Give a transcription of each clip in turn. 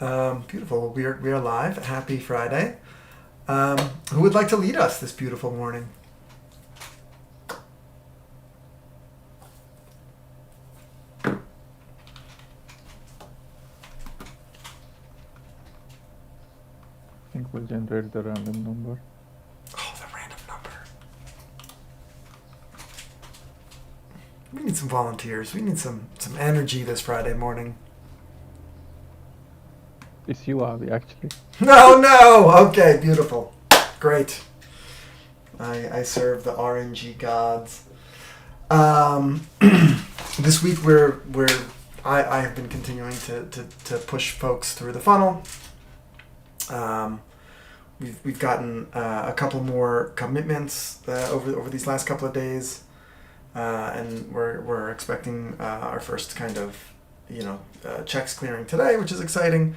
Beautiful. We are live. Happy Friday. Who would like to lead us this beautiful morning? I think we'll generate the random number. Oh, the random number. We need some volunteers. We need some energy this Friday morning. It's you, Avi, actually. No. Okay, beautiful. Great. I serve the RNG gods. This week I have been continuing to push folks through the funnel. We've gotten a couple more commitments over these last couple of days, and we're expecting our first kind of checks clearing today, which is exciting.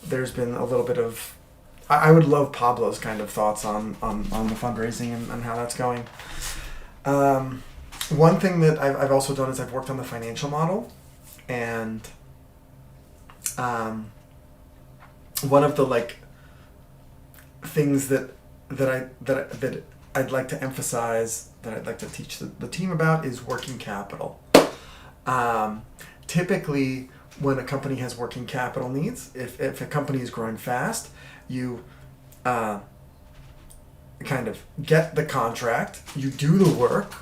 There's been a little bit of I would love Pablo's kind of thoughts on the fundraising and how that's going. One thing that I've also done is I've worked on the financial model, and one of the things that I'd like to emphasize, that I'd like to teach the team about, is working capital. Typically, when a company has working capital needs, if a company is growing fast, you kind of get the contract, you do the work,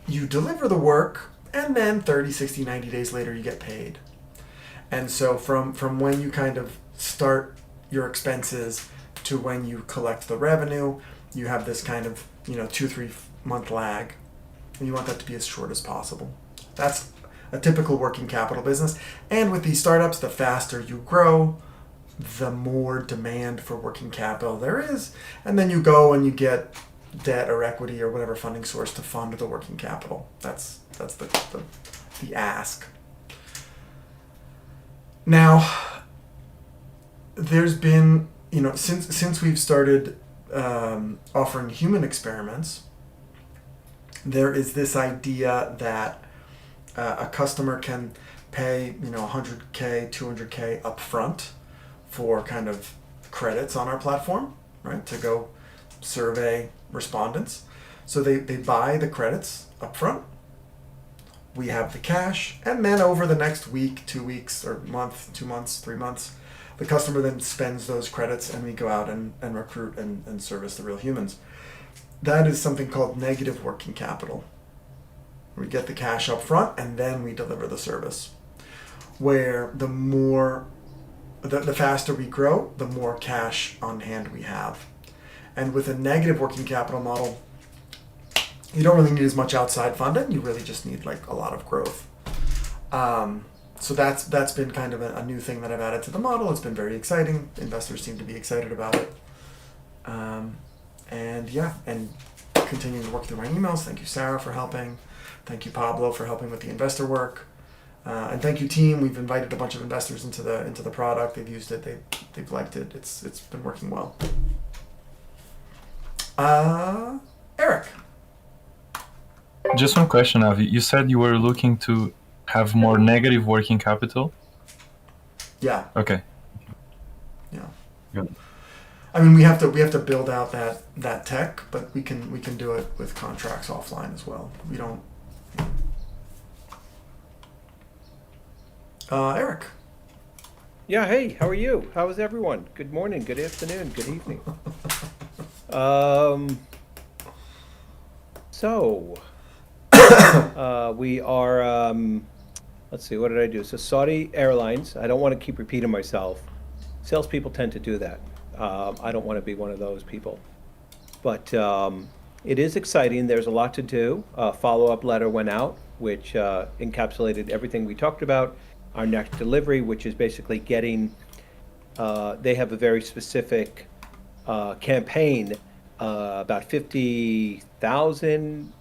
you deliver the work, and then 30, 60, 90 days later you get paid. And so from when you kind of start your expenses to when you collect the revenue, you have this kind of 2-3 month lag, and you want that to be as short as possible. That's a typical working capital business. And with these startups, the faster you grow, the more demand for working capital there is, and then you go and you get debt or equity or whatever funding source to fund the working capital. That's the ask. Now, there's been since we've started offering human experiments, there is this idea that a customer can pay $100K, $200K upfront for kind of credits on our platform, right, to go survey respondents. So they buy the credits upfront. We have the cash, and then over the next week, 2 weeks, or month, 2 months, 3 months, the customer then spends those credits, and we go out and recruit and service the real humans. That is something called negative working capital. We get the cash up front, and then we deliver the service. Where the faster we grow, the more cash on hand we have. And with a negative working capital model, you don't really need as much outside funding. You really just need a lot of growth. So that's been kind of a new thing that I've added to the model. It's been very exciting. Investors seem to be excited about it. And continuing to work through my emails. Thank you, Sarah, for helping. Thank you, Pablo, for helping with the investor work. And thank you, team. We've invited a bunch of investors into the product. They've used it. They've liked it. It's been working well. Eric. Just one question, Avi. You said you were looking to have more negative working capital? Yeah. Okay. Yeah. Good. I mean, we have to build out that tech, but we can do it with contracts offline as well. We don't. Eric. Yeah, hey, how are you? How is everyone? Good morning, good afternoon, good evening. We are, let's see, what did I do? So Saudi Airlines, I don't want to keep repeating myself. Salespeople tend to do that. I don't want to be one of those people. But it is exciting. There's a lot to do. A follow-up letter went out, which encapsulated everything we talked about. Our next delivery, which is basically getting, they have a very specific campaign, about 50,000,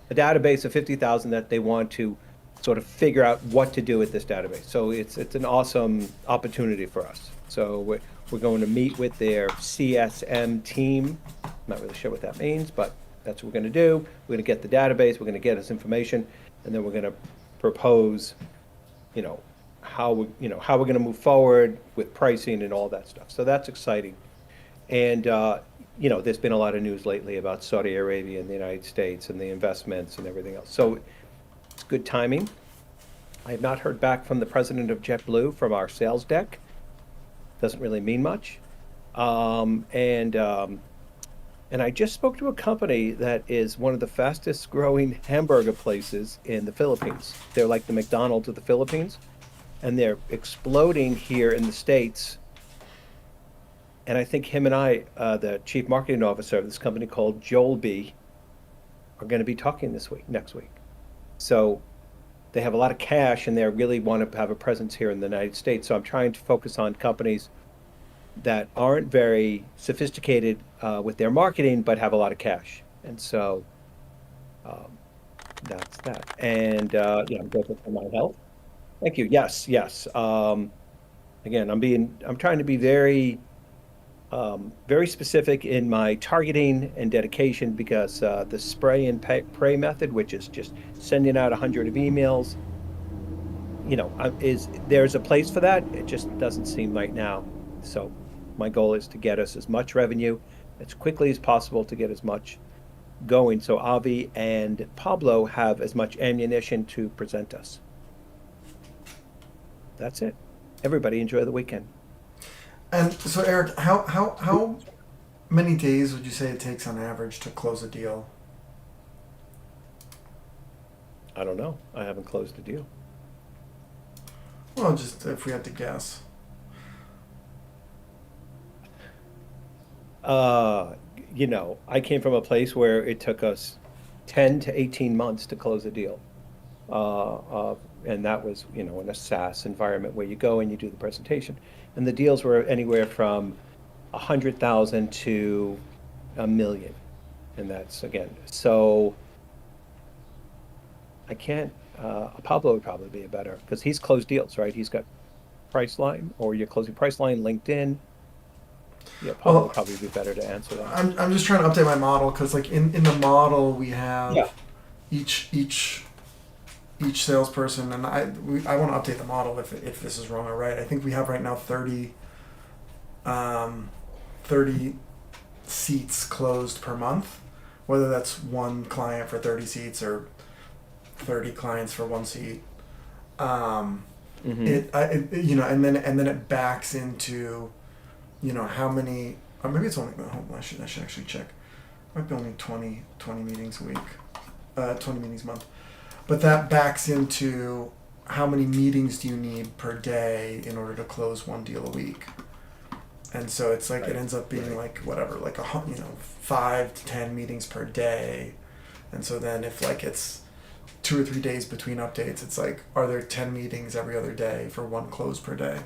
a database of 50,000 that they want to sort of figure out what to do with this database. So it's an awesome opportunity for us. So we're going to meet with their CSM team. I'm not really sure what that means, but that's what we're going to do. We're going to get the database, we're going to get us information, and then we're going to propose, how we're going to move forward with pricing and all that stuff. So that's exciting. And there's been a lot of news lately about Saudi Arabia and the United States and the investments and everything else. So it's good timing. I have not heard back from the president of JetBlue from our sales deck. Doesn't really mean much. And I just spoke to a company that is one of the fastest growing hamburger places in the Philippines. They're like the McDonald's of the Philippines, and they're exploding here in the States. And I think him and I, the chief marketing officer of this company called Joelby, are going to be talking next week. So they have a lot of cash and they really want to have a presence here in the United States. So I'm trying to focus on companies that aren't very sophisticated with their marketing, but have a lot of cash. And so that's that. And I'm grateful for my health. Thank you. Yes. Again, I'm trying to be very specific in my targeting and dedication, because the spray and pray method, which is just sending out 100 of emails, there's a place for that. It just doesn't seem right now. So my goal is to get us as much revenue as quickly as possible, to get as much going, so Avi and Pablo have as much ammunition to present us. That's it. Everybody enjoy the weekend. And so, Eric, how many days would you say it takes on average to close a deal? I don't know. I haven't closed a deal. Well, just if we had to guess. I came from a place where it took us 10 to 18 months to close a deal. And that was, in a SaaS environment where you go and you do the presentation. And the deals were anywhere from 100,000 to $1 million. And that's, again, so I can't, Pablo would probably be a better, because he's closed deals, right? He's got Priceline, or you're closing Priceline, LinkedIn. Yeah, Pablo would probably be better to answer that. I'm just trying to update my model, because like in the model we have each salesperson, and I want to update the model if this is wrong or right. I think we have right now 30 seats closed per month, whether that's one client for 30 seats or 30 clients for one seat. And then it backs into how many, or maybe it's only, I should actually check. It might be only 20 meetings a week, 20 meetings a month. But that backs into how many meetings do you need per day in order to close one deal a week. And so it's like, it ends up being like whatever, like 5 to 10 meetings per day. And so then if like it's 2 or 3 days between updates, it's like, are there 10 meetings every other day for one close per day?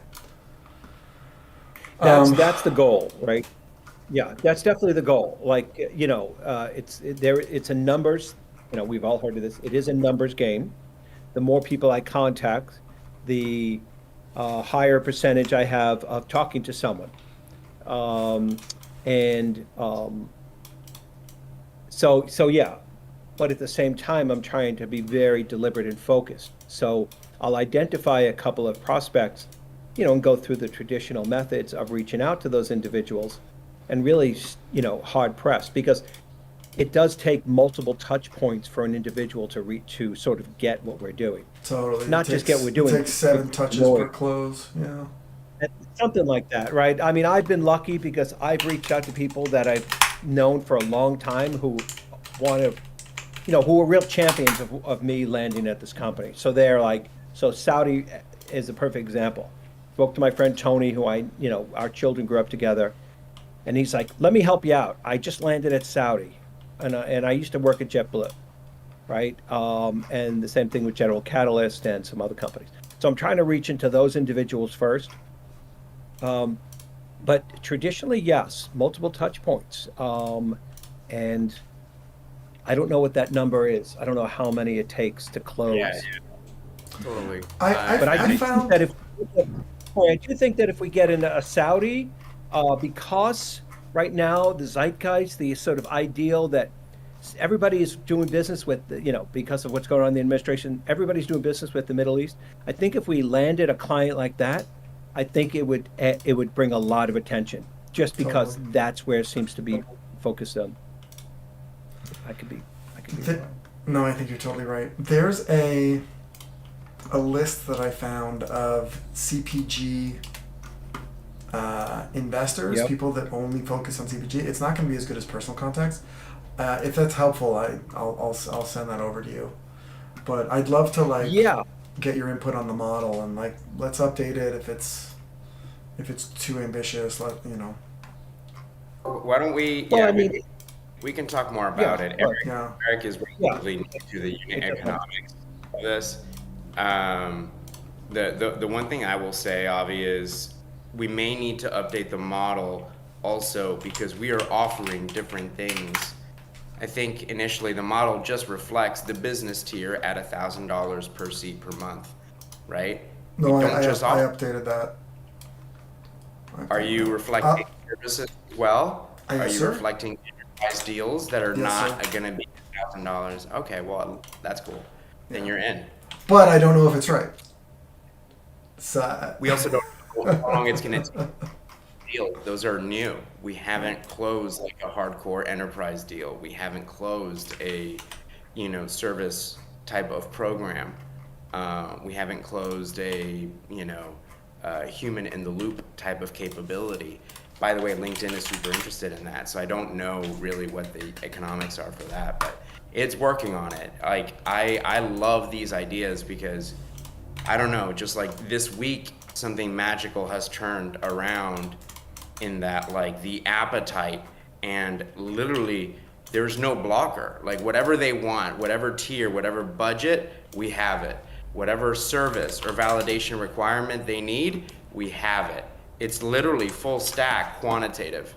That's the goal, right? Yeah, that's definitely the goal. Like, it's a numbers, we've all heard of this. It is a numbers game. The more people I contact, the higher percentage I have of talking to someone. So yeah, but at the same time, I'm trying to be very deliberate and focused. So I'll identify a couple of prospects, and go through the traditional methods of reaching out to those individuals, and really, hard pressed, because it does take multiple touch points for an individual to sort of get what we're doing. Totally. Not just get what we're doing. It takes 7 touches per close. Yeah. Something like that, right? I mean, I've been lucky because I've reached out to people that I've known for a long time who want to, who are real champions of me landing at this company. So they're like, Saudi is a perfect example. Spoke to my friend Tony, who our children grew up together, and he's like, let me help you out. I just landed at Saudi, and I used to work at JetBlue, right? And the same thing with General Catalyst and some other companies. So I'm trying to reach into those individuals first. But traditionally, yes, multiple touch points. And I don't know what that number is. I don't know how many it takes to close. Yeah. Totally. But I do think that if we get into a Saudi, because right now the zeitgeist, the sort of ideal that everybody is doing business with, because of what's going on in the administration, everybody's doing business with the Middle East. I think if we landed a client like that, I think it would bring a lot of attention, just because Totally. that's where it seems to be focused on. I could be wrong. No, I think you're totally right. There's a list that I found of CPG investors, Yep. people that only focus on CPG. It's not going to be as good as personal contacts. If that's helpful, I'll send that over to you. But I'd love to Yeah, get your input on the model and let's update it if it's too ambitious. Why don't we? well, Yeah, I mean, we can talk more about it. well, Yeah. Eric is relatively new to the unit Definitely. economics of this. The one thing I will say, Avi, is we may need to update the model also because we are offering different things. I think initially the model just reflects the business tier at $1,000 per seat per month, right? No, We I offer. updated that. Are you reflecting services as well? Are Yes, you sir. reflecting enterprise deals that are Yes, not sir. going to be $1,000? Okay, well, that's cool. Then you're in. But I don't know if it's right. So We also don't know how long it's going to take. Deal. Those are new. We haven't closed like a hardcore enterprise deal. We haven't closed a, service type of program. We haven't closed a, human in the loop type of capability. By the way, LinkedIn is super interested in that, so I don't know really what the economics are for that, but it's working on it. Like I love these ideas because I don't know, just like this week, something magical has turned around in that, like the appetite, and literally there's no blocker. Like whatever they want, whatever tier, whatever budget, we have it. Whatever service or validation requirement they need, we have it. It's literally full stack quantitative,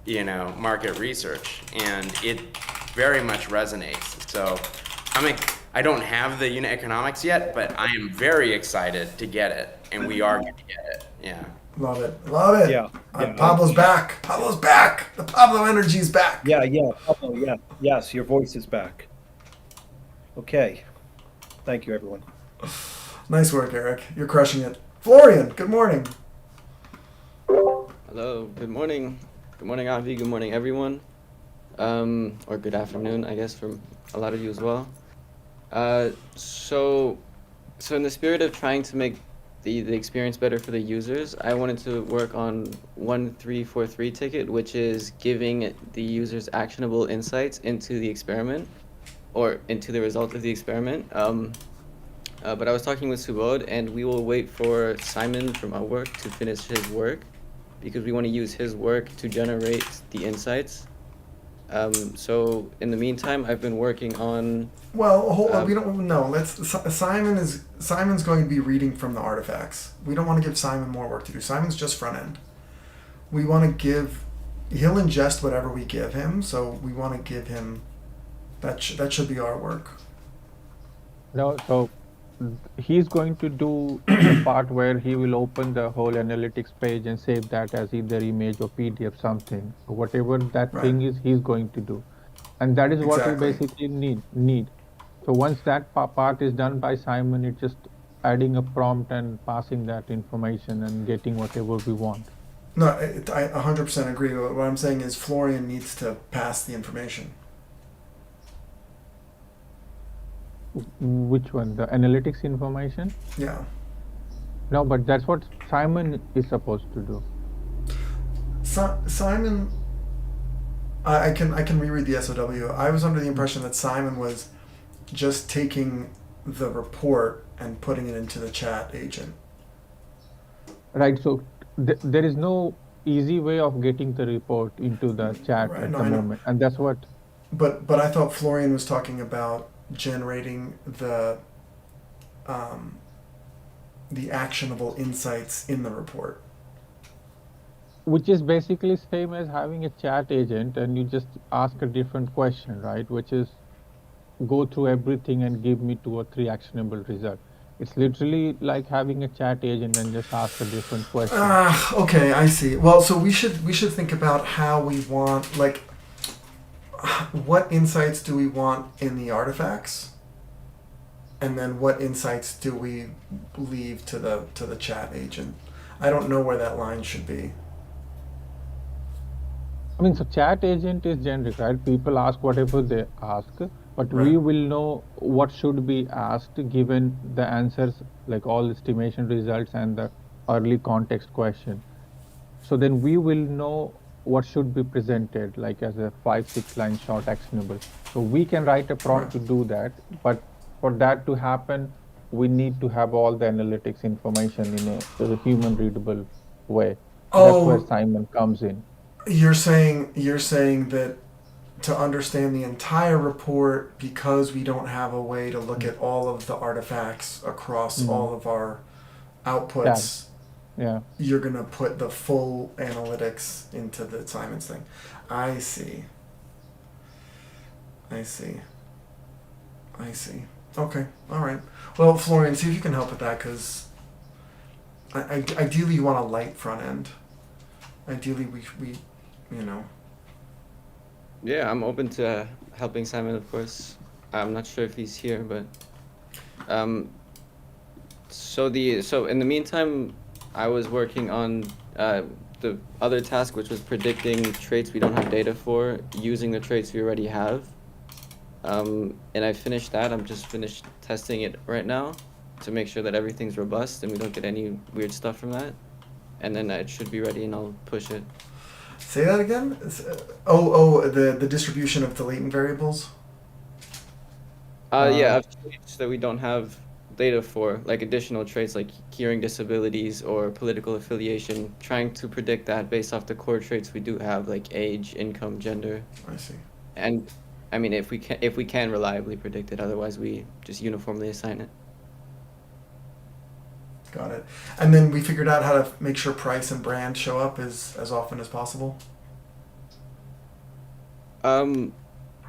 market research, and it very much resonates. So I don't have the unit economics yet, but I am very excited to get it, and we are going to get it. Yeah. love it. Love it. Yeah, yeah. Pablo's back. Pablo's back. The Pablo energy's back. yeah, Pablo, yeah, yes, your voice is back. Okay, thank you, everyone. Nice work, Eric. You're crushing it. Florian, good morning. Hello, good morning. Good morning, Avi. Good morning, everyone. Or good afternoon, I guess, for a lot of you as well. So in the spirit of trying to make the experience better for the users, I wanted to work on 1343 ticket, which is giving the users actionable insights into the experiment or into the result of the experiment. But I was talking with Subodh, and we will wait for Simon from our work to finish his work because we want to use his work to generate the insights. So in the meantime, I've been working on. Well, hold on. We don't know. Simon's going to be reading from the artifacts. We don't want to give Simon more work to do. Simon's just front end. We want to give. He'll ingest whatever we give him. So we want to give him. That should be our work. No, so he's going to do the part where he will open the whole analytics page and save that as either image or PDF something. Whatever that Right. thing is, he's going to do. And that is what Exactly. we basically need. So once that part is done by Simon, it's just adding a prompt and passing that information and getting whatever we want. No, I 100% agree. What I'm saying is Florian needs to pass the information. Which one? The analytics information? Yeah. No, but that's what Simon is supposed to do. Simon, I can reread the SOW. I was under the impression that Simon was just taking the report and putting it into the chat agent. Right, so there is no easy way of getting the report into the chat Right, at no, the I know. moment, and that's what. But I thought Florian was talking about generating the actionable insights in the report. Which is basically same as having a chat agent, and you just ask a different question, right? Which is go through everything and give me 2 or 3 actionable results. It's literally like having a chat agent and just ask a different question. Okay, I see. Well, so we should think about how we want, like, what insights do we want in the artifacts, and then what insights do we leave to the chat agent? I don't know where that line should be. I mean, so chat agent is generic, right? People ask whatever they ask, but Right. we will know what should be asked given the answers, like all estimation results and the early context question. So then we will know what should be presented, like as a 5-6 line short actionable. So we can write a Right. prompt to do that, but for that to happen, we need to have all the analytics information in a human readable way. That's where Oh, Simon comes in. you're saying that to understand the entire report, because we don't have a way to look Mm. at all of the artifacts across Mm. all of our Yeah, outputs, yeah. you're gonna put the full analytics into the Simon's thing. I see. I see. I see. Okay. All right. Well, Florian, see if you can help with that, because ideally you want a light front end. Ideally, we you know. Yeah, I'm open to helping Simon, of course. I'm not sure if he's here, but um, so in the meantime, I was working on the other task, which was predicting traits we don't have data for, using the traits we already have. And I finished that. I'm just finished testing it right now to make sure that everything's robust and we don't get any weird stuff from that. And then it should be ready, and I'll push it. Say that again. The distribution of the latent variables. Yeah, of traits that we don't have data for, like additional traits like hearing disabilities or political affiliation, trying to predict that based off the core traits we do have, like age, income, gender. I see. And I mean, if we can reliably predict it, otherwise we just uniformly assign it. Got it. And then we figured out how to make sure price and brand show up as often as possible. Well,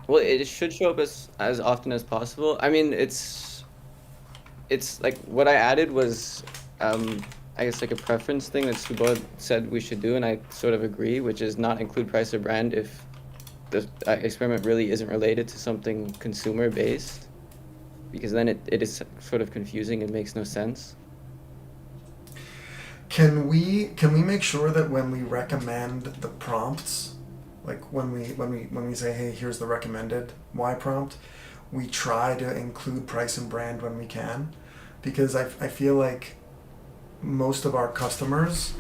it should show up as often as possible. I mean, it's like what I added was, I guess like a preference thing that Subodh said we should do, and I sort of agree, which is not include price or brand if the experiment really isn't related to something consumer based, because then it is sort of confusing and makes no sense. Can we make sure that when we recommend the prompts, like when we say, hey, here's the recommended Y prompt, we try to include price and brand when we can, because I feel like most of our customers,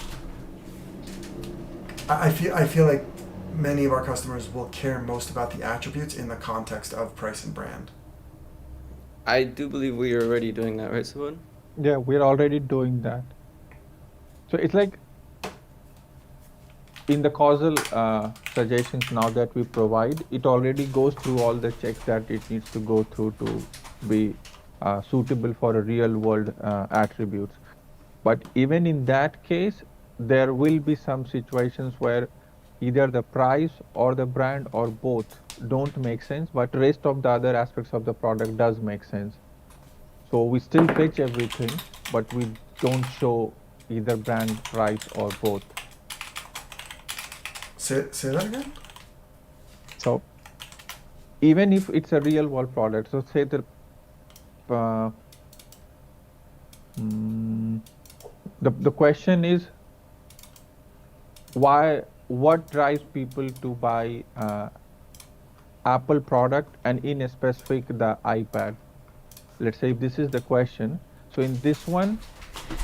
I feel like many of our customers will care most about the attributes in the context of price and brand. I do believe we are already doing that, right, Subodh? Yeah, we're already doing that. So it's like in the causal suggestions now that we provide, it already goes through all the checks that it needs to go through to be suitable for a real world attributes. But even in that case, there will be some situations where either the price or the brand or both don't make sense, but rest of the other aspects of the product does make sense. So we still fetch everything, but we don't show either brand, price, or both. Say that again? So even if it's a real world product, so say the question is what drives people to buy Apple product, and in a specific the iPad. Let's say if this is the question. So in this one,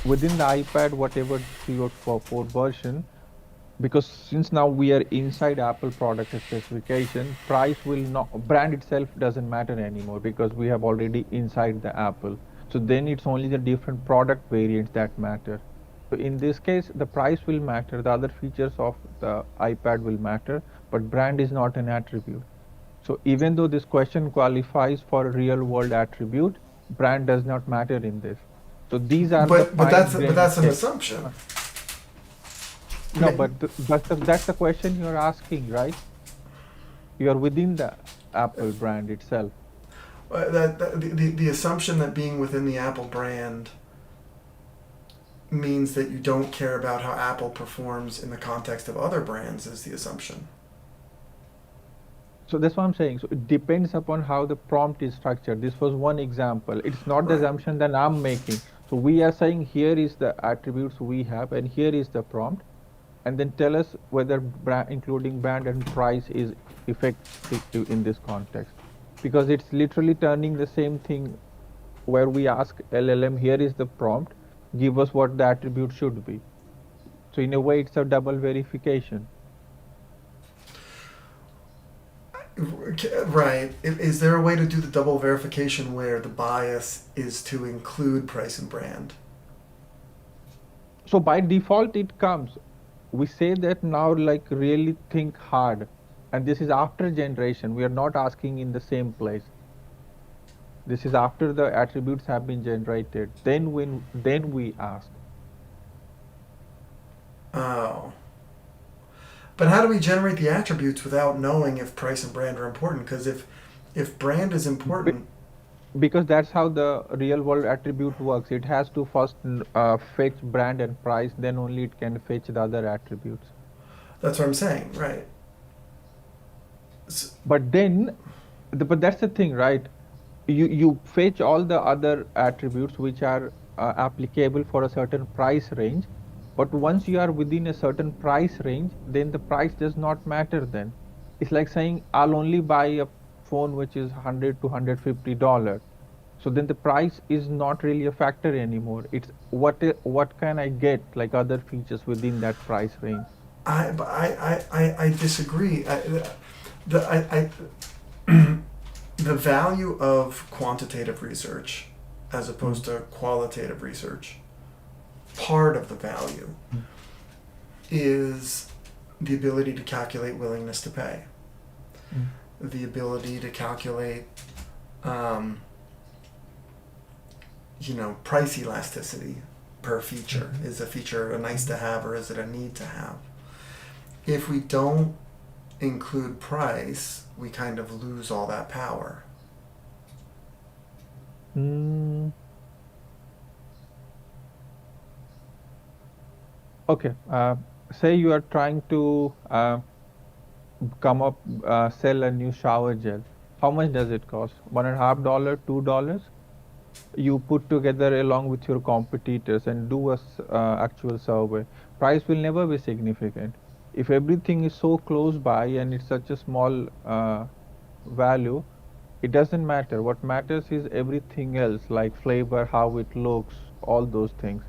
within the iPad, whatever 3.4 version, because since now we are inside Apple product specification, price will not, brand itself doesn't matter anymore because we have already inside the Apple. So then it's only the different product variants that matter. So in this case, the price will matter, the other features of the iPad will matter, but brand is not an attribute. So even though this question qualifies for a real world attribute, brand does not matter in this. So these are the But that's fine-grained an checks. assumption. No, but that's the question you're asking, right? You're within the Apple brand itself. The assumption that being within the Apple brand means that you don't care about how Apple performs in the context of other brands is the assumption. So that's what I'm saying. So it depends upon how the prompt is structured. This was one example. It's not the Right. assumption that I'm making. So we are saying here is the attributes we have, and here is the prompt, and then tell us whether including brand and price is effective in this context, because it's literally turning the same thing where we ask LLM, here is the prompt, give us what the attribute should be. So in a way, it's a double verification. Right. Is there a way to do the double verification where the bias is to include price and brand? So by default, it comes. We say that now, like really think hard. And this is after generation. We are not asking in the same place. This is after the attributes have been generated. Then we ask. Oh. But how do we generate the attributes without knowing if price and brand are important? Because if brand is Be- important, Because that's how the real world attribute works. It has to first fetch brand and price, then only it can fetch the other attributes. that's what I'm saying, right? But then, but that's the thing, right? You fetch all the other attributes which are applicable for a certain price range, but once you are within a certain price range, then the price does not matter. Then it's like saying I'll only buy a phone which is $100 to $150. So then the price is not really a factor anymore. It's what can I get, like other features within that price range. I disagree. The value of quantitative research as opposed to qualitative research, part of the value is the ability to calculate willingness to pay, the ability to calculate, price elasticity per feature. Is a feature a nice to have or is it a need to have? If we don't include price, we kind of lose all that power. Mm, okay. Say you are trying to sell a new shower gel. How much does it cost? $1.50, $2? You put together along with your competitors and do a actual survey. Price will never be significant. If everything is so close by and it's such a small value, it doesn't matter. What matters is everything else, like flavor, how it looks, all those things.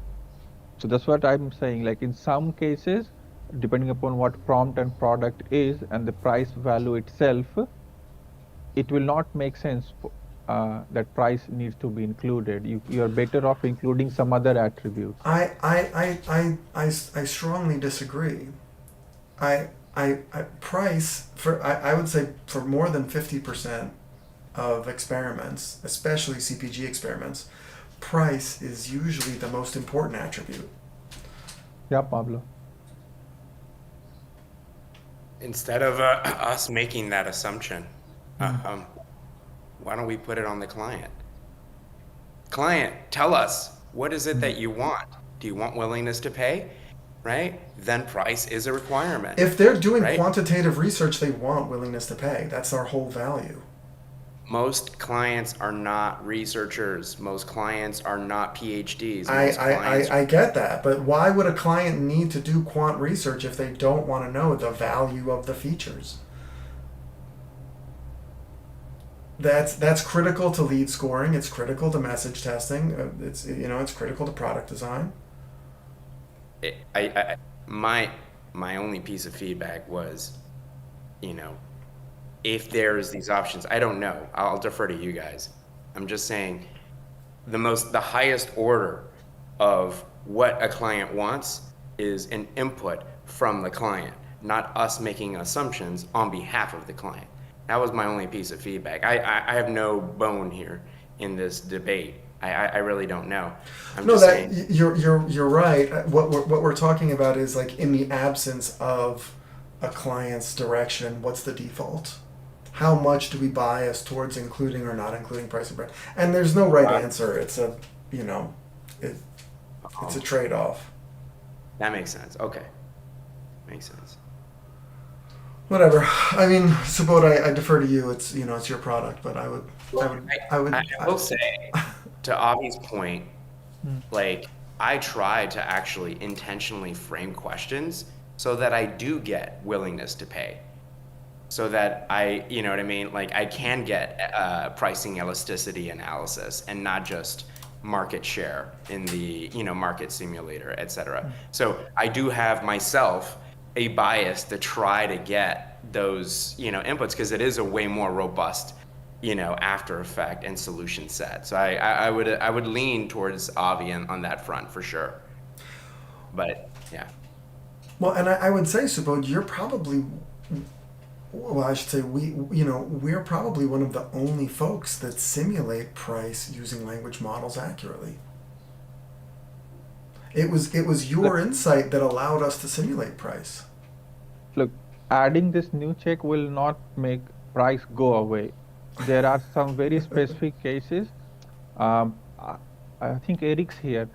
So that's what I'm saying. Like in some cases, depending upon what prompt and product is and the price value itself, it will not make sense that price needs to be included. You're better off including some other attributes. I strongly disagree. I price for I would say for more than 50% of experiments, especially CPG experiments, price is usually the most important attribute. Yeah, Pablo. Instead of us making that assumption, why don't we put it on the client? Client, tell us, what is it that you want? Do you want willingness to pay? Right? Then price is a requirement. If they're doing right? quantitative research, they want willingness to pay. That's our whole value. Most clients are not researchers. Most clients are not PhDs. I get that, but why would a client need to do quant research if they don't want to know the value of the features? That's critical to lead scoring. It's critical to message testing. It's critical to product design. My only piece of feedback was, if there's these options, I don't know. I'll defer to you guys. I'm just saying the highest order of what a client wants is an input from the client, not us making assumptions on behalf of the client. That was my only piece of feedback. I have no bone here in this debate. I really don't know. Saying. You're right. What we're talking about is like in the absence of a client's direction, what's the default? How much do we bias towards including or not including price and brand? And there's no right answer. It's it's a trade-off. That makes sense. Okay, makes sense. Whatever. I mean, Subodh, I defer to you. It's it's your product, but I would, I will say, to Avi's point, Hmm. like I try to actually intentionally frame questions so that I do get willingness to pay. So that you know what I mean? Like I can get pricing elasticity analysis and not just market share in the, market simulator, et cetera. So I do have myself a bias to try to get those, inputs because it is a way more robust, after effect and solution set. So I would lean towards Avi on that front for sure. But yeah. Well, and I would say, Subodh, you're probably, well, I should say we're probably one of the only folks that simulate price using language models accurately. It was your insight that allowed us to simulate price. Look, adding this new check will not make price go away. There are some very specific cases. Um, I, I think Eric's here.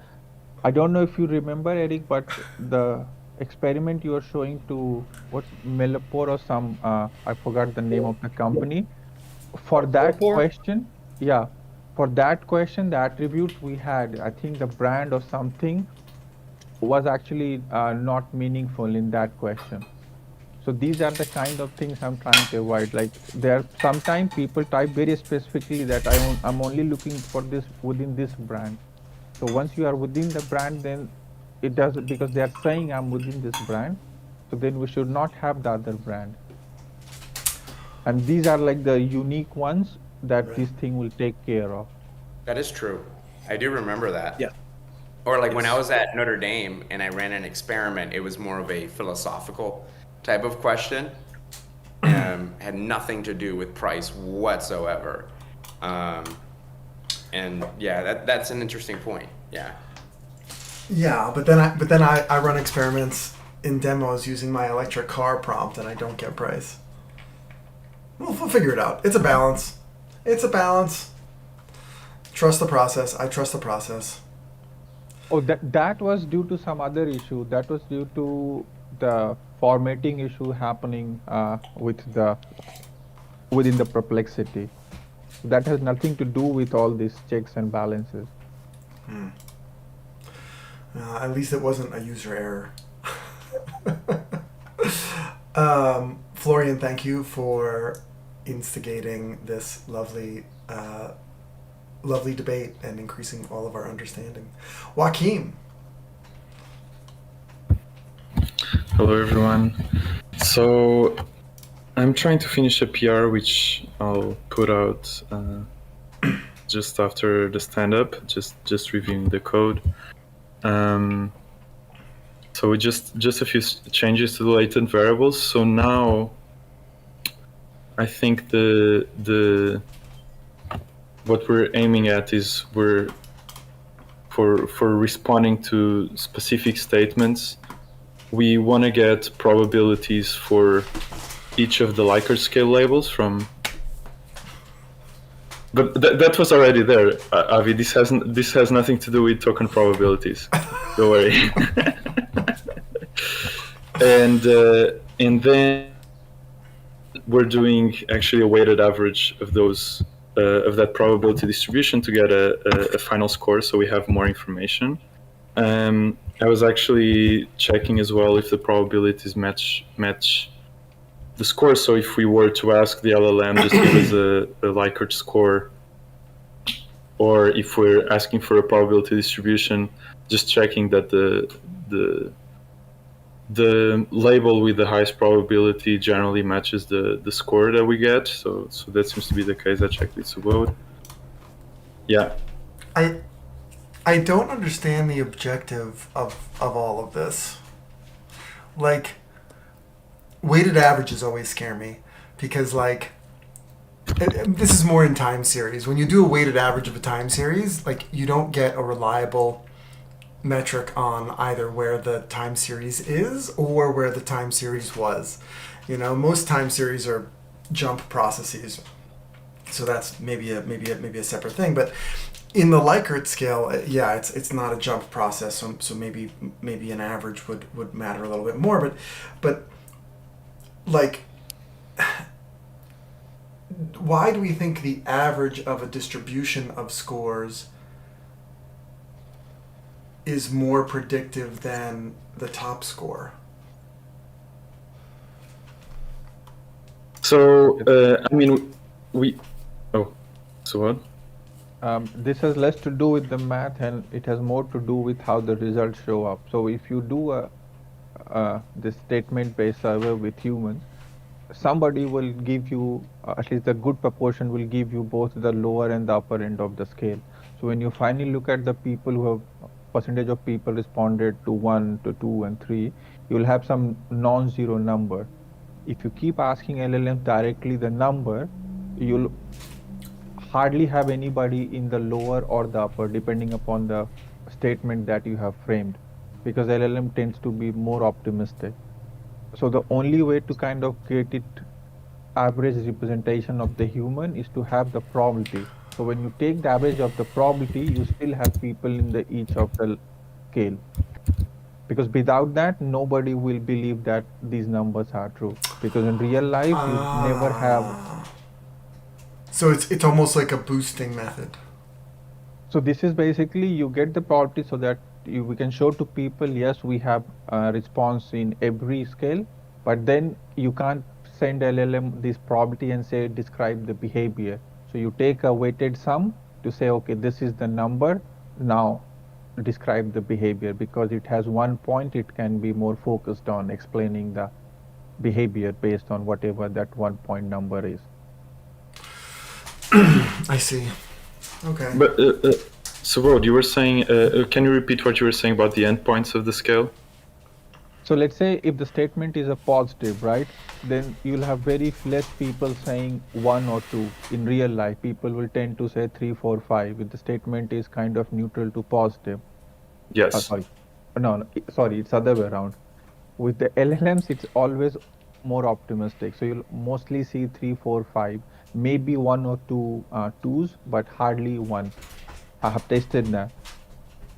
I don't know if you remember, Eric, but the experiment you are showing to what's Mellapore or some, I forgot the name of the company. For that Millipore? question, yeah, for that question, the attributes we had, I think the brand or something was actually not meaningful in that question. So these are the kind of things I'm trying to avoid. Like there, sometimes people type very specifically that I'm only looking for this within this brand. So once you are within the brand, then it does because they are saying I'm within this brand. So then we should not have the other brand. And these are like the unique ones that Right. this thing will take care of. That is true. I do remember that. Yeah. Or like when I It's was at Notre Dame and I ran an experiment, it was more of a philosophical type of question. Had nothing to do with price whatsoever. Um, and yeah, that's an interesting point. Yeah. Yeah, but then I run experiments in demos using my electric car prompt, and I don't get price. We'll figure it out. It's a balance. It's a balance. Trust the process. I trust the process. Oh, that was due to some other issue. That was due to the formatting issue happening within the perplexity. That has nothing to do with all these checks and balances. At least it wasn't a user error. Florian, thank you for instigating this lovely debate and increasing all of our understanding. Joaquim. Hello, everyone. So I'm trying to finish a PR, which I'll put out just after the stand-up, just reviewing the code. So just a few changes to the latent variables. So now I think the what we're aiming at is for responding to specific statements, we want to get probabilities for each of the Likert scale labels from. But that was already there, Avi. This has nothing to do with token probabilities. Don't worry. And then we're doing actually a weighted average of those of that probability distribution to get a final score, so we have more information. I was actually checking as well if the probabilities match the score. So if we were to ask the LLM just give us a Likert score, or if we're asking for a probability distribution, just checking that the label with the highest probability generally matches the score that we get. So that seems to be the case. I checked with Subodh. Yeah. I don't understand the objective of all of this. Like, weighted averages always scare me because, like, this is more in time series. When you do a weighted average of a time series, like, you don't get a reliable metric on either where the time series is or where the time series was. Most time series are jump processes, so that's maybe a separate thing. But in the Likert scale, yeah, it's not a jump process, so maybe an average would matter a little bit more. But like why do we think the average of a distribution of scores is more predictive than the top score? So, I mean, we. Oh, so what? This has less to do with the math and it has more to do with how the results show up. So if you do this statement-based survey with humans, somebody will give you, at least a good proportion will give you both the lower and the upper end of the scale. So when you finally look at the people who have percentage of people responded to 1, to 2, and 3, you will have some non-zero number. If you keep asking LLMs directly the number, you'll hardly have anybody in the lower or the upper, depending upon the statement that you have framed, because LLM tends to be more optimistic. So the only way to kind of get it average representation of the human is to have the probability. So when you take the average of the probability, you still have people in the each of the scale. Because without that, nobody will believe that these numbers are true. Because in real life, you never have. So it's almost like a boosting method. So this is basically you get the probability so that we can show to people, yes, we have a response in every scale, but then you can't send LLM this probability and say describe the behavior. So you take a weighted sum to say, okay, this is the number, now describe the behavior, because it has one point, it can be more focused on explaining the behavior based on whatever that 1 point number is. I see. Okay. But so, Rod, you were saying, can you repeat what you were saying about the endpoints of the scale? So let's say if the statement is a positive, right, then you'll have very less people saying 1 or 2. In real life, people will tend to say 3, 4, 5. If the statement is kind of neutral to positive. Yes. Sorry, it's other way around. With the LLMs, it's always more optimistic. So you'll mostly see 3, 4, 5, maybe 1 or 2 twos, but hardly 1. I have tested that.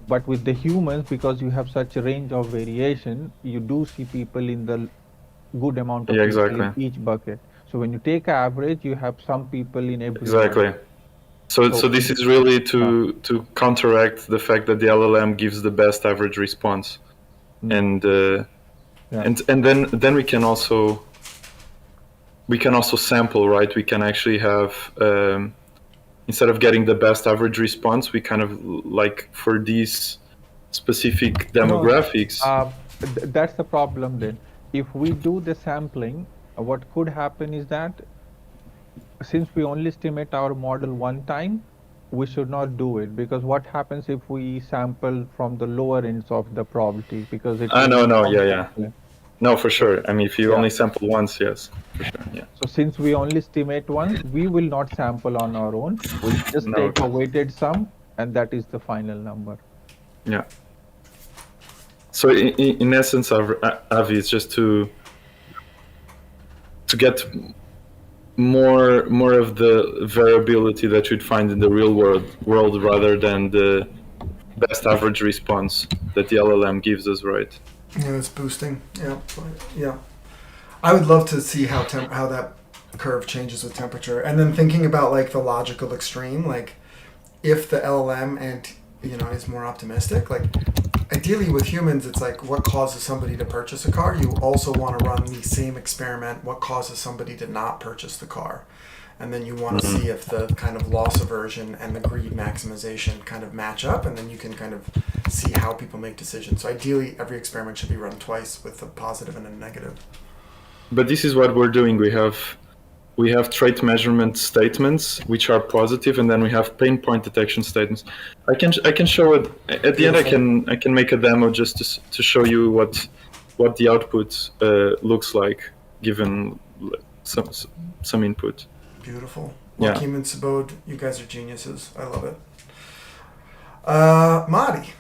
But with the humans, because you have such a range of variation, you do see people in the good amount of people in each bucket. So when you take an average, you have some people in every Exactly. So this is really to counteract the fact that the LLM gives the best average response, and then we can also sample, right? We can actually have instead of getting the best average response, we kind of like for these specific demographics. That's the problem then. If we do the sampling, what could happen is that since we only estimate our model one time, we should not do it, because what happens if we sample from the lower ends of the probability? Because it No, for sure. I mean, if you only sample once, yes, for sure, yeah. So since we only estimate once, we will not sample on our own. We'll just take a weighted sum, and that is the final number. Yeah. So in essence, Avi, it's just to get more of the variability that you'd find in the real world rather than the best average response that the LLM gives us, right? Yeah, it's boosting. Yeah. I would love to see how that curve changes with temperature, and then thinking about like the logical extreme, like if the LLM is more optimistic, like ideally with humans, it's like what causes somebody to purchase a car. You also want to run the same experiment. What causes somebody to not purchase the car? And then you want to see if the kind of loss aversion and the greed maximization kind of match up, and then you can kind of see how people make decisions. So ideally, every experiment should be run twice with a positive and a negative. But this is what we're doing. We have trait measurement statements which are positive, and then we have pain point detection statements. I can show it at the end. I can make a demo just to show you what the output looks like given some input. Beautiful. Yeah. Joachim and Subodh, you guys are geniuses. I love it. Marty.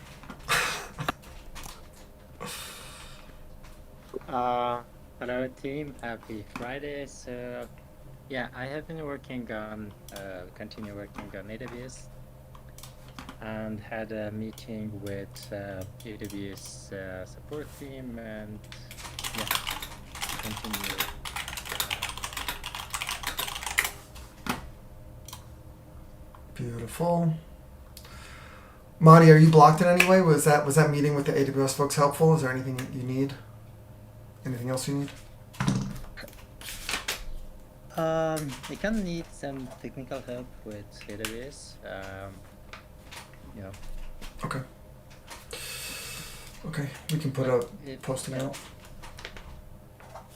Hello team, happy Friday. So yeah, I have been continue working on AWS, and had a meeting with AWS support team, and yeah, continue Beautiful. Monty, are you blocked in any way? Was that meeting with the AWS folks helpful? Is there anything you need? Anything else you need? I kind of need some technical help with AWS. Yeah. Okay. Okay, we can put a It- posting yeah. out.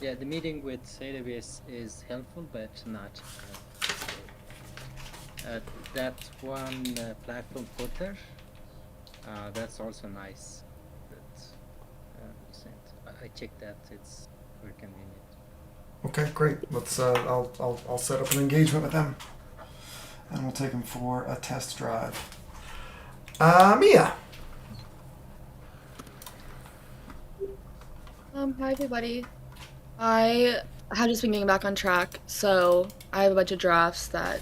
Yeah, the meeting with AWS is helpful, but not. That one platform Porter, that's also nice. But I checked that; it's very convenient. Okay, great. Let's. I'll set up an engagement with them, and we'll take them for a test drive. Mia. Hi everybody. I have just been getting back on track, so I have a bunch of drafts that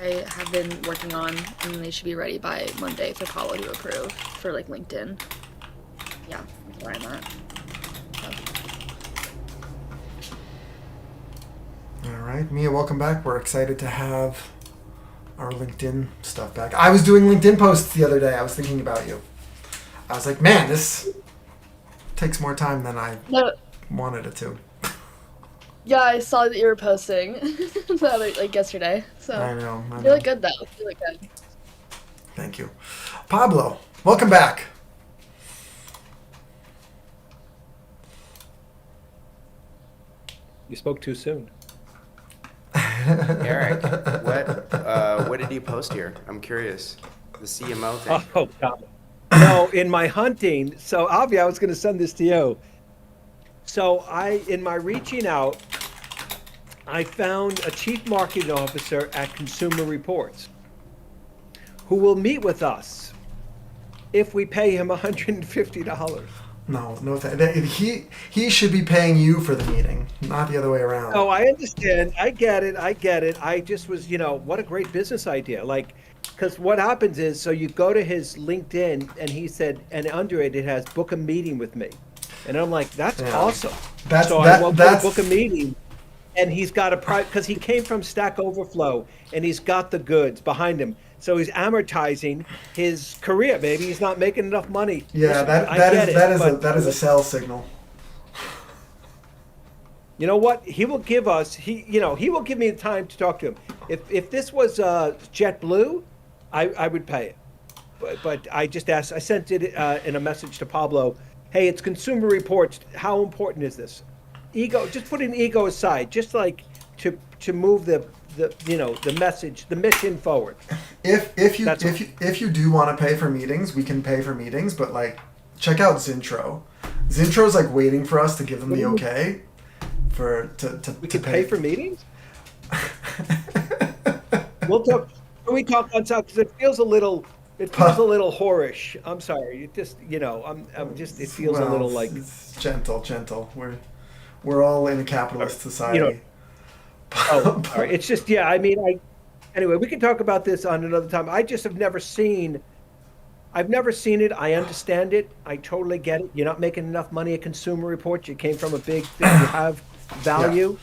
I have been working on, and they should be ready by Monday for Paulo to approve for like LinkedIn. Yeah, that's where I'm at. So. All right, Mia, welcome back. We're excited to have our LinkedIn stuff back. I was doing LinkedIn posts the other day. I was thinking about you. I was like, man, this takes more time than I No, wanted it to. yeah, I saw that you were posting the other, like yesterday. So I know. you look good though. You look good. Thank you. Pablo, welcome back. You spoke too soon. Eric, what did you post here? I'm curious. The CMO thing. Oh, God. No, in my hunting, so Avi, I was going to send this to you. So in my reaching out, I found a chief marketing officer at Consumer Reports who will meet with us if we pay him $150. No, he should be paying you for the meeting, not the other way around. Oh, I understand. I get it. I just was, what a great business idea. Like, because what happens is, so you go to his LinkedIn and he said, and under it, it has book a meeting with me. And I'm like, that's awesome. I won't book a meeting. And he's got because he came from Stack Overflow and he's got the goods behind him. So he's amortizing his career, baby. He's not making enough money. Yeah, Listen, that is a sell signal. You know what? He will give us. He will give me the time to talk to him. If this was JetBlue, I would pay it. But I just asked. I sent it in a message to Pablo. Hey, it's Consumer Reports. How important is this? Ego. Just put an ego aside. Just like to move the message, the mission forward. If you do want to pay for meetings, we can pay for meetings. But like, check out Zintro. Zintro's like waiting for us to give them the okay. We can pay for meetings. We'll talk. Can we talk on top? Because it feels a little whorish. I'm sorry. It just, it feels a little like. It's gentle. We're all in a capitalist society. All right. It's just, anyway, we can talk about this on another time. I just have never seen. I've never seen it. I understand it. I totally get it. You're not making enough money at Consumer Reports. You came from a big thing. You have value.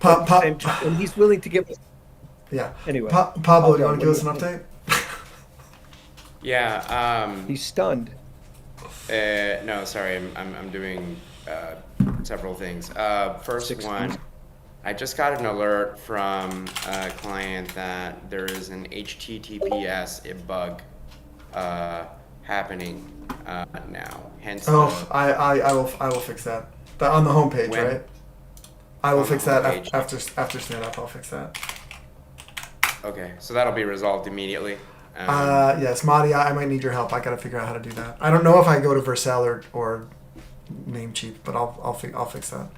And he's willing to give us. Yeah. Anyway. Pablo, do you want to give us an update? Yeah. He's stunned. No, sorry. I'm doing several things. First one, I just got an alert from a client that there is an HTTPS bug happening now. Hence. I will fix that. On the homepage, right? I will fix that after stand up. I'll fix that. Okay, so that'll be resolved immediately. Yes, Madi, I might need your help. I got to figure out how to do that. I don't know if I go to Vercel or Namecheap, but I'll fix that.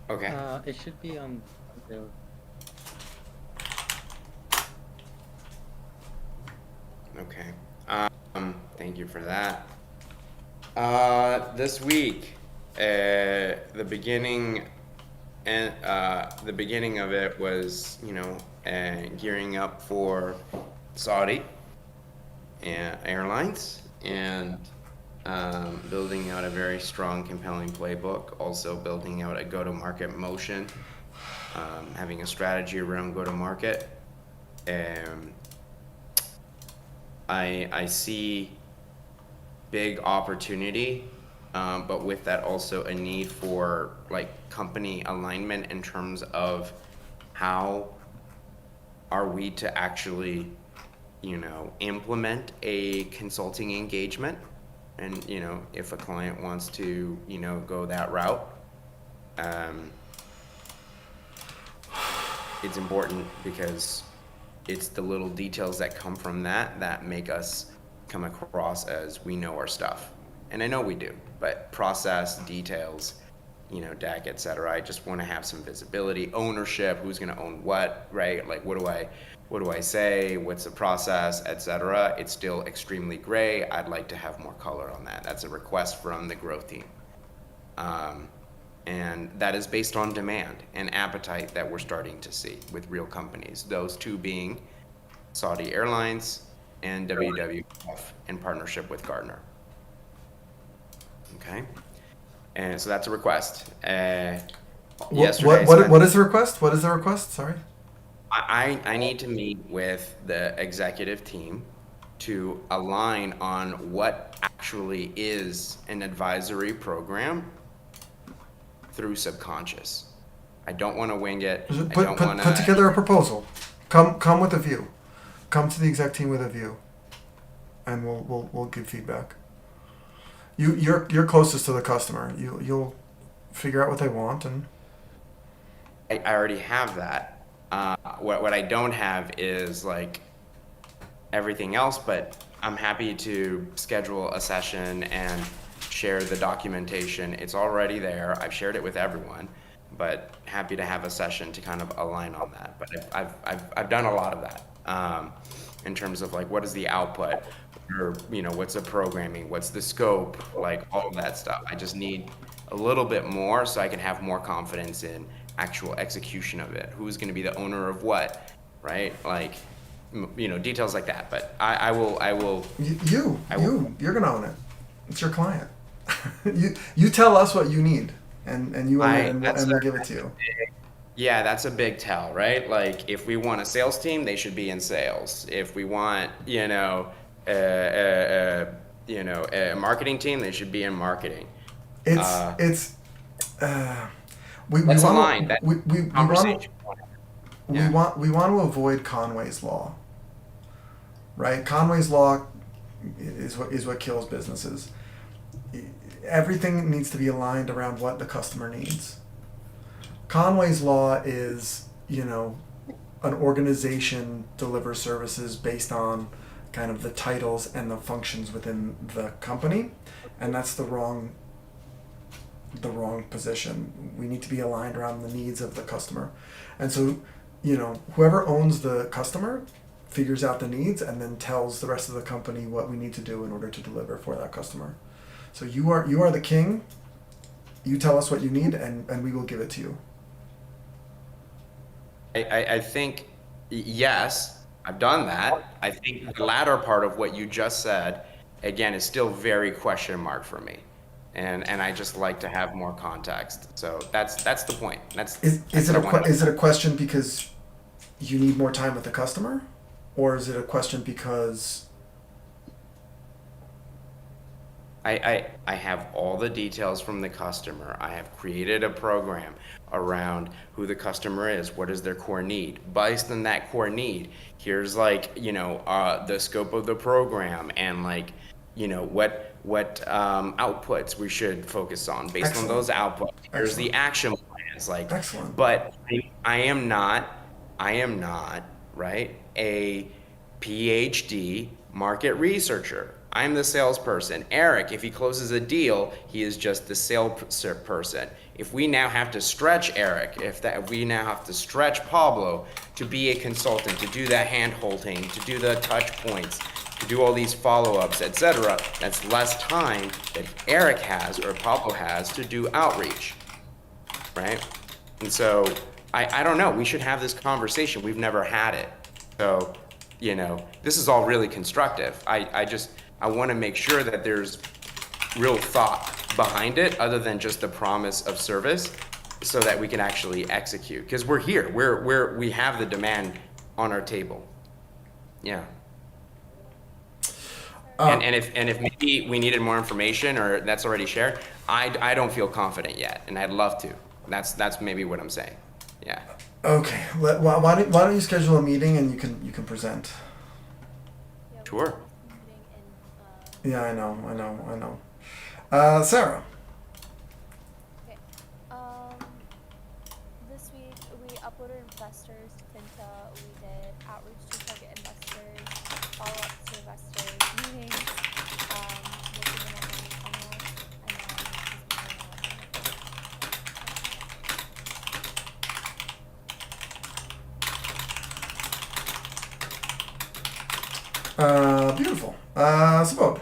Okay. It should be on the. Okay. Thank you for that. This week, the beginning of it was, gearing up for Saudi Airlines and building out a very strong, compelling playbook. Also building out a go-to-market motion having a strategy around go-to-market. I see big opportunity, but with that also a need for like company alignment in terms of how are we to actually, implement a consulting engagement. And, if a client wants to, go that route, it's important because it's the little details that come from that make us come across as we know our stuff. And I know we do, but process, details, deck, et cetera. I just want to have some visibility, ownership, who's going to own what, right? Like, what do I say? What's the process, et cetera? It's still extremely gray. I'd like to have more color on that. That's a request from the growth team. And that is based on demand and appetite that we're starting to see with real companies. Those two being Saudi Airlines and WWF in partnership with Gartner. Okay, and so that's a request. Yesterday, What is the request? What is the request? Sorry. I need to meet with the executive team to align on what actually is an advisory program through Subconscious. I don't want to wing it. Put together a proposal. Come with a view. Come to the exec team with a view, and we'll give feedback. You're closest to the customer. You'll figure out what they want, and I already have that. What I don't have is like everything else, but I'm happy to schedule a session and share the documentation. It's already there. I've shared it with everyone, but happy to have a session to kind of align on that. But I've done a lot of that in terms of like what is the output, or what's the programming, what's the scope, like all of that stuff. I just need a little bit more so I can have more confidence in actual execution of it. Who's going to be the owner of what, right? Like details like that. But I will. You're gonna own it. It's your client. you tell us what you need, and you own it, and we'll give it to you. Yeah, that's a big tell, right? Like if we want a sales team, they should be in sales. If we want, a marketing team, they should be in marketing. We Let's want align to, that we conversation. want to avoid Conway's law, right? Conway's law is what kills businesses. Everything needs to be aligned around what the customer needs. Conway's law is, an organization delivers services based on kind of the titles and the functions within the company, and that's the wrong position. We need to be aligned around the needs of the customer. And so, whoever owns the customer figures out the needs and then tells the rest of the company what we need to do in order to deliver for that customer. So you are the king. You tell us what you need, and we will give it to you. I think, yes, I've done that. I think the latter part of what you just said, again, is still very question mark for me. And I just like to have more context. So that's the point. Is it a question because you need more time with the customer? Or is it a question because I have all the details from the customer. I have created a program around who the customer is, what is their core need. Based on that core need, here's like, the scope of the program and like, what outputs we should focus on. Based on those outputs, here's the action plans. Like, excellent. But I am not, right, a PhD market researcher. I'm the salesperson. Eric, if he closes a deal, he is just the salesperson. If we now have to stretch Eric, if we now have to stretch Pablo to be a consultant, to do that hand-holding, to do the touch points, to do all these follow-ups, etc., that's less time that Eric has or Pablo has to do outreach, right? And so I don't know. We should have this conversation. We've never had it. So, this is all really constructive. I want to make sure that there's real thought behind it other than just the promise of service. so that we can actually execute. Because we're here, we have the demand on our table. Yeah. And if maybe we needed more information or that's already shared, I don't feel confident yet, and I'd love to. That's maybe what I'm saying. Yeah. Okay. Why don't you schedule a meeting and you can present? Sure. Yeah, I know. Sarah. Okay. This week we uploaded investors to Finta. We did outreach to target investors, follow-ups to investors, meetings, working in our money funnel, and then Beautiful. Subod.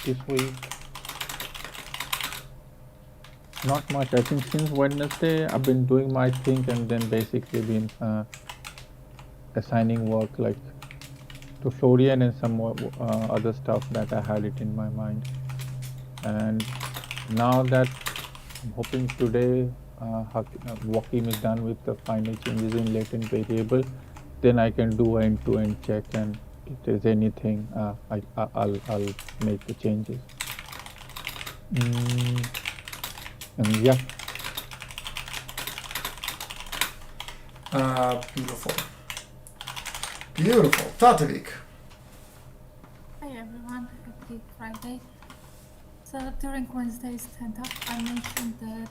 This week, not much. I think since Wednesday, I've been doing my thing and then basically been assigning work like to Florian and some more other stuff that I had it in my mind. And now that I'm hoping today Wakim is done with the final changes in latent variable, then I can do an end-to-end check, and if there's anything, I'll make the changes. And yeah. Beautiful. Beautiful. Tatavik. Hi everyone, happy Friday. So during Wednesday's stand-up, I mentioned that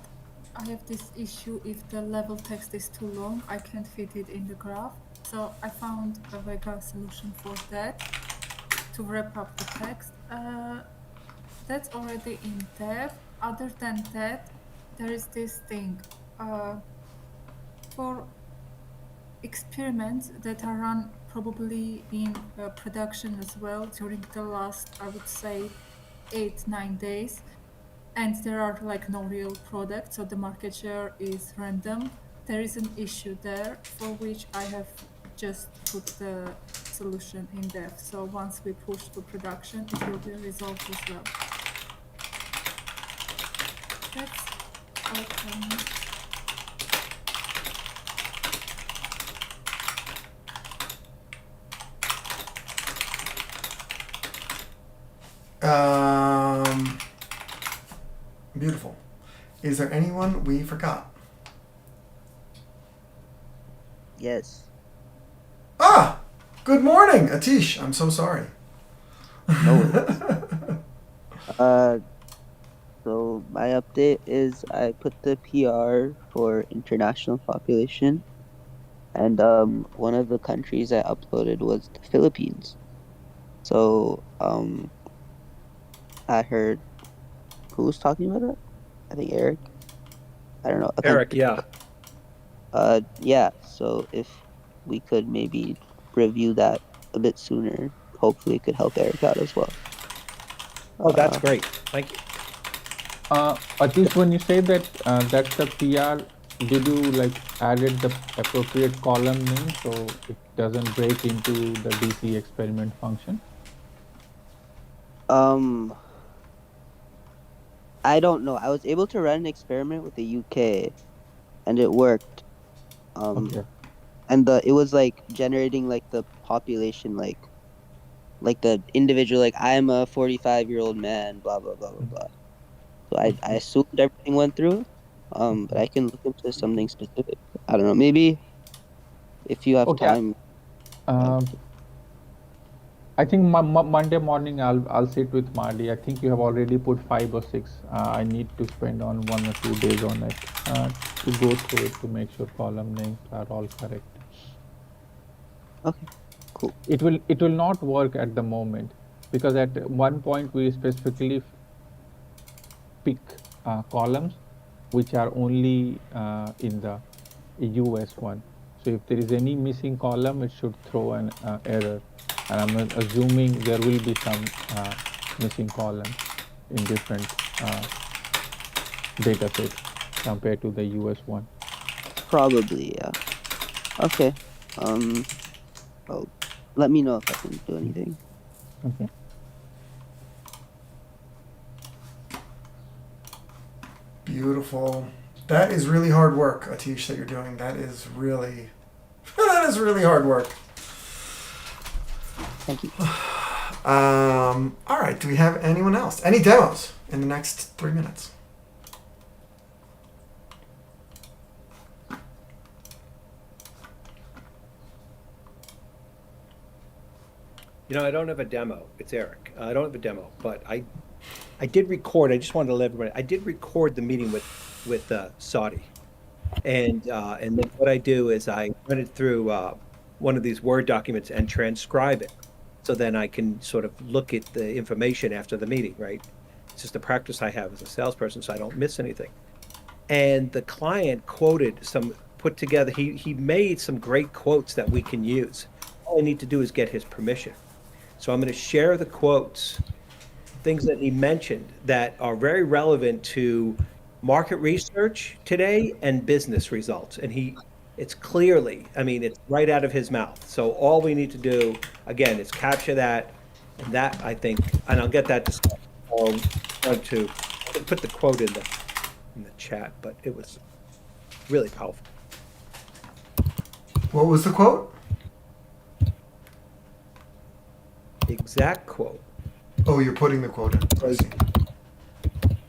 I have this issue if the level text is too long, I can't fit it in the graph. So I found a Vega solution for that to wrap up the text. That's already in dev. Other than that, there is this thing for experiments that are run probably in production as well during the last, I would say, 8-9 days, and there are like no real products, so the market share is random. There is an issue there for which I have just put the solution in dev. So once we push to production, it will be resolved as well. That's all from me. Beautiful. Is there anyone we forgot? Yes. Ah! Good morning, Atish. I'm so sorry. No. So my update is I put the PR for international population, and one of the countries I uploaded was the Philippines. So I heard who was talking about that? I think Eric. I don't know. Eric, yeah. Yeah. So if we could maybe review that a bit sooner, hopefully it could help Eric out as well. Oh, that's great. Thank you. At least when you say that that's the PR, did you like added the appropriate column name so it doesn't break into the DC experiment function? I don't know. I was able to run an experiment with the UK, and it worked. Okay. And it was like generating like the population, like the individual, like I'm a 45-year-old man, blah blah blah blah blah. So I assumed everything went through. But I can look into something specific. I don't know. Maybe if you have Okay. time. I think Monday morning I'll sit with Marty. I think you have already put 5 or 6. I need to spend on 1 or 2 days on it to go through it to make sure column names are all correct. Okay, cool. It will not work at the moment because at one point we specifically pick columns which are only in the US one. So if there is any missing column, it should throw an error. And I'm assuming there will be some missing columns in different data sets compared to the US one. Probably, yeah. Okay. Well, let me know if I can do anything. Okay. Beautiful. That is really hard work, Atish, that you're doing. That is really hard work. Thank you. All right. Do we have anyone else? Any demos in the next 3 minutes? I don't have a demo. It's Eric. I don't have a demo, but I did record. I just wanted to let everybody. I did record the meeting with Saudi, and then what I do is I run it through one of these Word documents and transcribe it, so then I can sort of look at the information after the meeting. Right? It's just a practice I have as a salesperson, so I don't miss anything. And the client put together. He made some great quotes that we can use. All I need to do is get his permission. So I'm going to share the quotes, things that he mentioned that are very relevant to market research today and business results. And it's clearly, it's right out of his mouth. So all we need to do, again, is capture that. And that, I think, and I'll get that to I put the quote in the chat, but it was really powerful. What was the quote? Exact quote. Oh, you're putting the quote in. I see.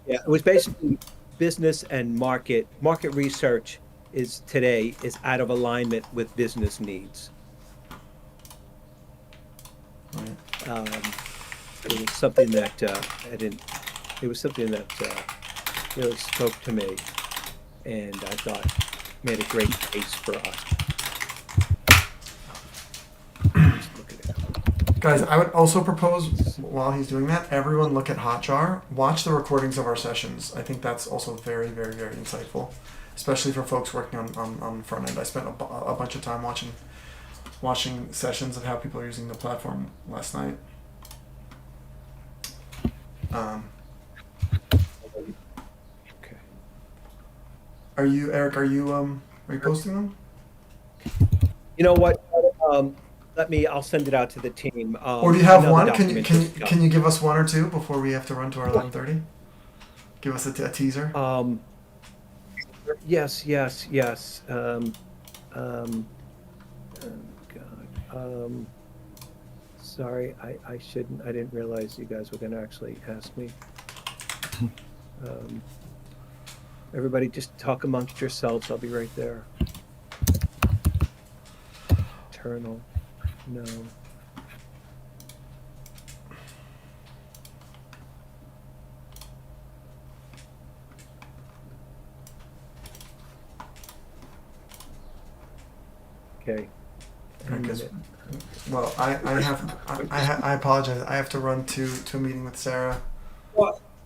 Yeah, it was basically business and market research today is out of alignment with business needs. Right. It was something that it was something that really spoke to me, and I thought made a great case for us. Just look at it. Guys, I would also propose, while he's doing that, everyone look at Hotjar. Watch the recordings of our sessions. I think that's also very, very, very insightful, especially for folks working on the front end. I spent a bunch of time watching sessions of how people are using the platform last night. Okay. Are you, Eric? Are you posting them? You know what? I'll send it out to the team. Or do you have another one? Can document you give us one or two before we have to run to our 11:30? Give us a teaser. Yes. God. Sorry, I shouldn't. I didn't realize you guys were going to actually ask me. Everybody, just talk amongst yourselves. I'll be right there. Eternal. No. Okay. Well, I apologize. I have to run to a meeting with Sarah. Well,